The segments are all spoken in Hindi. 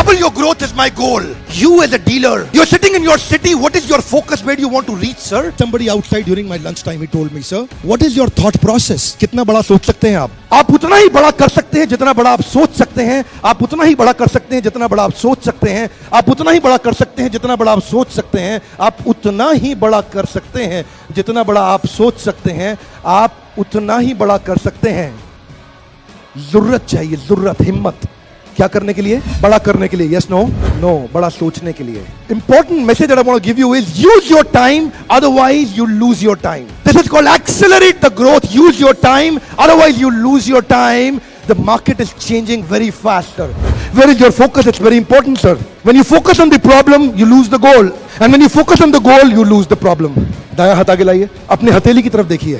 double your growth is my goal. You as a dealer, you're sitting in your city. What is your focus? Where do you want to reach, sir? Somebody outside during my lunchtime, he told me, sir, what is your thought process? कितना बड़ा सोच सकते हैं आप? आप उतना ही बड़ा कर सकते हैं जितना बड़ा आप सोच सकते हैं. आप उतना ही बड़ा कर सकते हैं जितना बड़ा आप सोच सकते हैं. आप उतना ही बड़ा कर सकते हैं जितना बड़ा आप सोच सकते हैं. आप उतना ही बड़ा कर सकते हैं जितना बड़ा आप सोच सकते हैं. आप उतना ही बड़ा कर सकते हैं. जरूरत चाहिए, जरूरत, हिम्मत. क्या करने के लिए? बड़ा करने के लिए. Yes, no? नो, बड़ा सोचने के लिए. Important message that I want to give you is use your time, otherwise you lose your time. This is called accelerate the growth. Use your time, otherwise you lose your time. The market is changing very fast, sir. Where is your focus? It's very important, sir. When you focus on the problem, you lose the goal. And when you focus on the goal, you lose the problem. दायां हाथ आगे लाइए. अपने हथेली की तरफ देखिए.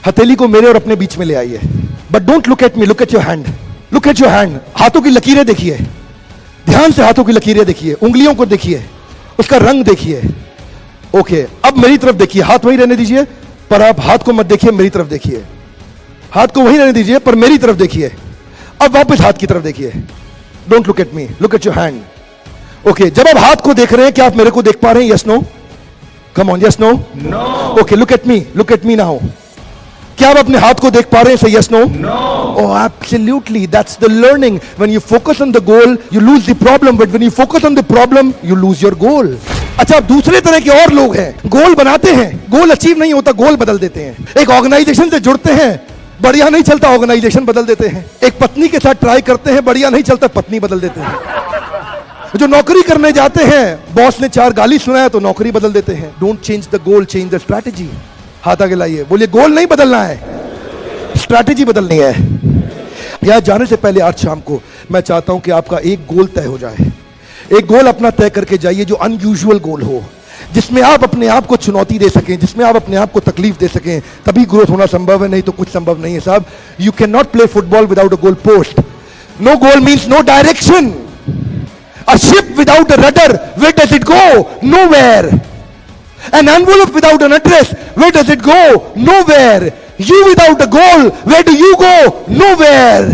हथेली को मेरे और अपने बीच में ले आइए. But don't look at me, look at your hand. Look at your hand. हाथों की लकीरें देखिए. ध्यान से हाथों की लकीरें देखिए. उंगलियों को देखिए. उसका रंग देखिए. ओके, अब मेरी तरफ देखिए. हाथ वहीं रहने दीजिए, पर आप हाथ को मत देखिए, मेरी तरफ देखिए. हाथ को वहीं रहने दीजिए, पर मेरी तरफ देखिए. अब वापस हाथ की तरफ देखिए. Don't look at me, look at your hand. Okay, जब आप हाथ को देख रहे हैं, क्या आप मेरे को देख पा रहे हैं? Yes, no? Come on, yes, no? No. Okay, look at me now. क्या आप अपने हाथ को देख पा रहे हैं? Say yes, no? No. Oh, absolutely. That's the learning. When you focus on the goal, you lose the problem. But when you focus on the problem, you lose your goal. अच्छा, अब दूसरे तरह के और लोग हैं. गोल बनाते हैं, गोल अचीव नहीं होता, गोल बदल देते हैं. एक ऑर्गेनाइजेशन से जुड़ते हैं, बढ़िया नहीं चलता, ऑर्गेनाइजेशन बदल देते हैं. एक पत्नी के साथ ट्राई करते हैं, बढ़िया नहीं चलता, पत्नी बदल देते हैं. जो नौकरी करने जाते हैं, बॉस ने 4 गाली सुनाया तो नौकरी बदल देते हैं. Don't change the goal, change the strategy. हाथ आगे लाइए. बोलिए, गोल नहीं बदलना है, स्ट्रैटेजी बदलनी है. यहां जाने से पहले आज शाम को मैं चाहता हूं कि आपका एक गोल तय हो जाए. एक गोल अपना तय करके जाइए जो अनयूजुअल गोल हो, जिसमें आप अपने आप को चुनौती दे सकें, जिसमें आप अपने आप को तकलीफ दे सकें. तभी ग्रोथ होना संभव है, नहीं तो कुछ संभव नहीं है साहब. You can not play football without a goal post. No goal means no direction. A ship without a rudder, where does it go? Nowhere. An envelope without an address, where does it go? Nowhere. You without a goal, where do you go? Nowhere.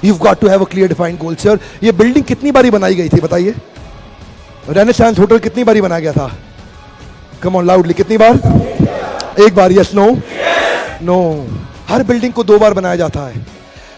You've got to have a clear defined goal, sir. ये बिल्डिंग कितनी बारी बनाई गई थी बताइए? रेनेसांस होटल कितनी बारी बनाया गया था? Come on loudly, कितनी बार? एक बार. Yes, no? No. हर बिल्डिंग को 2 बार बनाया जाता है.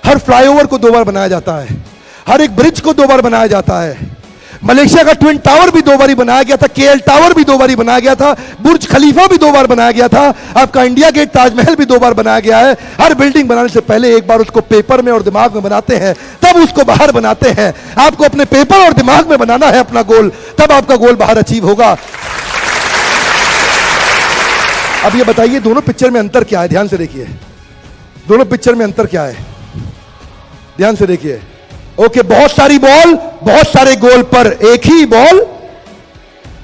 हर फ्लाईओवर को 2 बार बनाया जाता है. हर एक ब्रिज को 2 बार बनाया जाता है. मलेशिया का ट्विन टावर भी 2 बार बनाया गया था. केएल टावर भी 2 बार बनाया गया था. बुर्ज खलीफा भी 2 बार बनाया गया था. आपका इंडिया गेट, ताजमहल भी 2 बार बनाया गया है. हर बिल्डिंग बनाने से पहले एक बार उसको पेपर में और दिमाग में बनाते हैं, तब उसको बाहर बनाते हैं. आपको अपने पेपर और दिमाग में बनाना है अपना गोल, तब आपका गोल बाहर अचीव होगा. अब ये बताइए, दोनों पिक्चर में अंतर क्या है? ध्यान से देखिए. दोनों पिक्चर में अंतर क्या है? ध्यान से देखिए. ओके, बहुत सारी बॉल, बहुत सारे गोल, पर एक ही बॉल,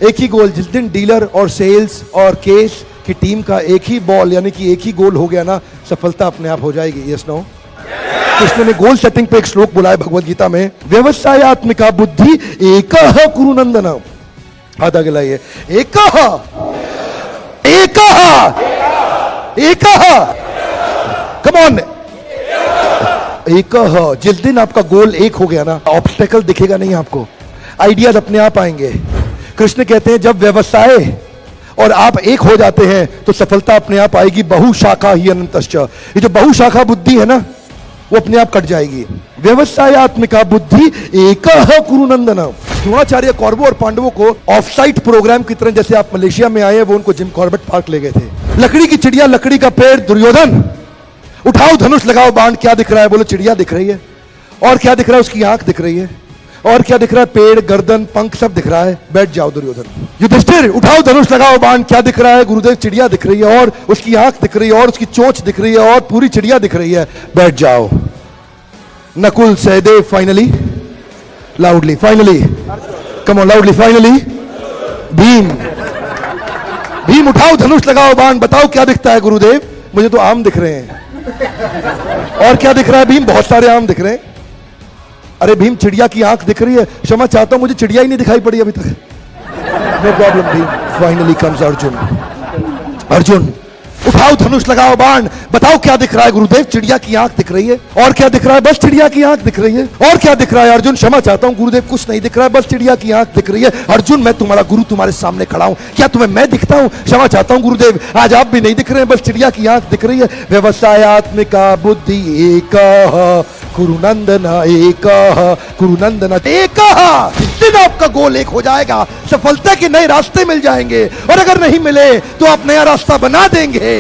एक ही गोल. जिस दिन डीलर और सेल्स और केस की टीम का एक ही बॉल यानी कि एक ही गोल हो गया ना, सफलता अपने आप हो जाएगी. Yes, no? कृष्ण ने गोल सेटिंग पे एक श्लोक बोला है भगवद गीता में, व्यवसायत्मिका बुद्धि एकः कुरुनंदन. हाथ आगे लाइए. एकः, एकः, एकः. Come on. एक. जिस दिन आपका गोल एक हो गया ना, ऑब्स्टेकल दिखेगा नहीं आपको, आइडियाज अपने आप आएंगे. कृष्ण कहते हैं जब व्यवसाय और आप एक हो जाते हैं तो सफलता अपने आप आएगी. बहुशाखा ही अनंतश्च. ये जो बहुशाखा बुद्धि है ना, वो अपने आप कट जाएगी. व्यवसायत्मिका बुद्धि एकः कुरुनंदन. द्रोणाचार्य कौरवों और पांडवों को ऑफ साइट प्रोग्राम की तरह, जैसे आप मलेशिया में आए, वो उनको जिम कॉर्बेट पार्क ले गए थे. लकड़ी की चिड़िया, लकड़ी का पेड़. दुर्योधन, उठाओ धनुष, लगाओ बाण. क्या दिख रहा है? बोलो, चिड़िया दिख रही है. और क्या दिख रहा है? उसकी आंख दिख रही है. और क्या दिख रहा है? पेड़, गर्दन, पंख, सब दिख रहा है. बैठ जाओ दुर्योधन. युधिष्ठिर, उठाओ धनुष, लगाओ बाण. क्या दिख रहा है? गुरुदेव, चिड़िया दिख रही है, और उसकी आंख दिख रही है, और उसकी चोंच दिख रही है, और पूरी चिड़िया दिख रही है. बैठ जाओ. Nakul, Sahdev, finally, loudly, finally, come on loudly, finally, Bhim. Bhim, उठाओ धनुष, लगाओ बाण. बताओ क्या दिखता है गुरुदेव? मुझे तो आम दिख रहे हैं. और क्या दिख रहा है भीम? बहुत सारे आम दिख रहे हैं. अरे भीम, चिड़िया की आंख दिख रही है. क्षमा चाहता हूं, मुझे चिड़िया ही नहीं दिखाई पड़ी अभी तक. No problem Bhim. Finally comes Arjun. Arjun, उठाओ धनुष, लगाओ बाण, बताओ क्या दिख रहा है गुरुदेव? चिड़िया की आंख दिख रही है। और क्या दिख रहा है? बस चिड़िया की आंख दिख रही है। और क्या दिख रहा है? अर्जुन क्षमा चाहता हूं गुरुदेव, कुछ नहीं दिख रहा है, बस चिड़िया की आंख दिख रही है। अर्जुन मैं तुम्हारा गुरु तुम्हारे सामने खड़ा हूं, क्या तुम्हें मैं दिखता हूं? क्षमा चाहता हूं गुरुदेव, आज आप भी नहीं दिख रहे हैं, बस चिड़िया की आंख दिख रही है। व्यवसायत्मिका बुद्धि एक कुरुनंदन एक कुरुनंदन एक। जिस दिन आपका गोल एक हो जाएगा, सफलता के नए रास्ते मिल जाएंगे, और अगर नहीं मिले तो आप नया रास्ता बना देंगे।